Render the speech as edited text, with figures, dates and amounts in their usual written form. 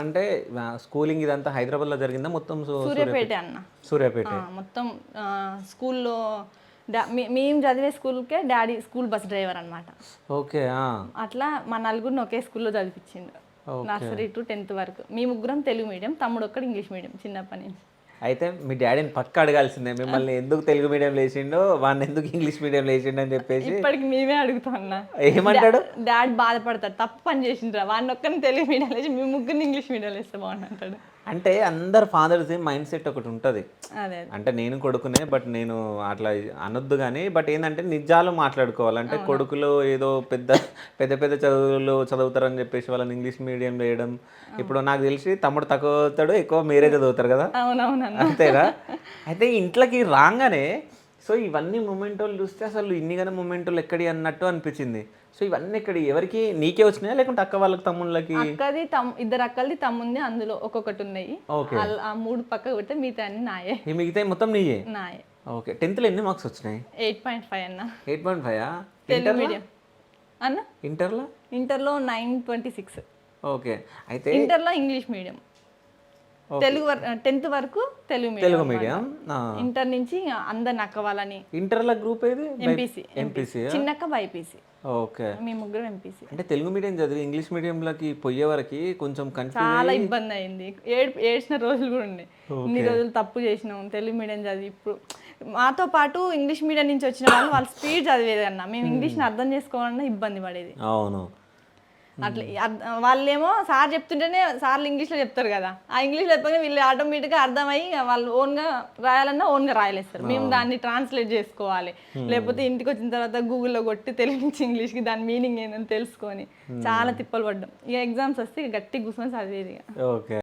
అంటే స్కూలింగ్ ఇదంతా హైదరాబాద్లో జరిగిందా మొత్తం? సూర్యాపేట అన్న. సూర్యాపేట. మొత్తం స్కూల్లో మేము చదివే స్కూల్కే డాడీ స్కూల్ బస్ డ్రైవర్ అనమాట. ఓకే. అట్లా మా నలుగురిని ఒకే స్కూల్లో చదివించిండు. నర్సరీ టు 10th వరకు. మీ ముగ్గురం తెలుగు మీడియం, తమ్ముడు ఒక్కడు ఇంగ్లీష్ మీడియం చిన్నప్పటి నుంచి. అయితే మీ డాడీని పక్క అడగాల్సిందే, మిమ్మల్ని ఎందుకు తెలుగు మీడియం వేసిండో, వాడిని ఎందుకు ఇంగ్లీష్ మీడియం వేసిండో అని చెప్పేసి. ఇప్పటికి మేమే అడుగుతాం అన్న. ఏమంటాడు? డాడీ బాధపడతాడు, తప్పు పని చేసిండ్రా, వాడిని ఒక్కరిని తెలుగు మీడియం వేసి మీ ముగ్గురిని ఇంగ్లీష్ మీడియం వేస్తే బాగుంటాడు. అంటే అందరు ఫాదర్స్ మైండ్ సెట్ ఒకటి ఉంటుంది. అదే అంటే నేను కొడుకునే, బట్ నేను అట్లా అనొద్దు కానీ, బట్ ఏంటంటే నిజాలు మాట్లాడుకోవాలి. అంటే కొడుకులు ఏదో పెద్ద పెద్ద పెద్ద చదువులు చదువుతారని చెప్పేసి వాళ్ళని ఇంగ్లీష్ మీడియం వేయడం. ఇప్పుడు నాకు తెలిసి తమ్ముడు తక్కువ చదువుతాడు, ఎక్కువ మీరే చదువుతారు కదా. అవునవునన్న. అంతేగా. అయితే ఇంట్లోకి రాగానే సో ఇవన్నీ మొమెంటోలు చూస్తే అసలు ఇన్నిగానే మొమెంటోలు ఎక్కడి అన్నట్టు అనిపించింది. సో ఇవన్నీ ఎక్కడి, ఎవరికి నీకే వచ్చినాయా లేకుంటే అక్క వాళ్ళకి తమ్ముళ్ళకి? అక్కది ఇద్దరు అక్కలది తమ్ముంది, అందులో ఒక్కొక్కటి ఉన్నాయి. ఓకే. ఆ 3 పక్క పెడితే మిగతా అన్ని నాయే. ఈ మిగతా మొత్తం నీయే? నాయే. ఓకే. 10th ఎన్ని మార్క్స్ వచ్చినాయి? 8.5 అన్న. 8.5 తెలుగు మీడియం అన్న. ఇంటర్లో 926. ఓకే. అయితే ఇంటర్లో ఇంగ్లీష్ మీడియం, తెలుగు 10th వరకు తెలుగు మీడియం. ఇంటర్ నుంచి అందరిని అక్క వాళ్ళని. ఇంటర్ల గ్రూప్ ఏది? ఎంపీసీ. చిన్నక్క బైపీసీ. ఓకే. మీ ముగ్గురు ఎంపీసీ. అంటే తెలుగు మీడియం చదివి ఇంగ్లీష్ మీడియంలోకి పోయే వరకు కొంచెం చాలా ఇబ్బంది అయింది. ఏడ్చిన రోజులు కూడా ఉన్నాయి. ఇన్ని రోజులు తప్పు చేసినాం తెలుగు మీడియం చదివి. ఇప్పుడు మాతో పాటు ఇంగ్లీష్ మీడియం నుంచి వచ్చిన వాళ్ళు స్పీడ్ చదివేది అన్న, మేము ఇంగ్లీష్ని అర్థం చేసుకోవాలన్నా ఇబ్బంది పడేది. అవును. అట్లా వాళ్ళేమో సార్ చెప్తుంటేనే సార్లు ఇంగ్లీష్లో చెప్తారు కదా, ఆ ఇంగ్లీష్లో చెప్పగానే వీళ్ళు ఆటోమేటిక్గా అర్థమయ్యి వాళ్ళు ఓన్గా రాయాలన్నా ఓన్గా రాయలేస్తారు. మేము దాన్ని ట్రాన్స్లేట్ చేసుకోవాలి, లేకపోతే ఇంటికి వచ్చిన తర్వాత గూగుల్లో కొట్టి తెలుగు నుంచి ఇంగ్లీష్కి దాని మీనింగ్ ఏందని తెలుసుకొని చాలా తిప్పలు పడ్డాం. ఇక ఎగ్జామ్స్ వస్తే గట్టిగా కూర్చొని చదివేది. ఓకే.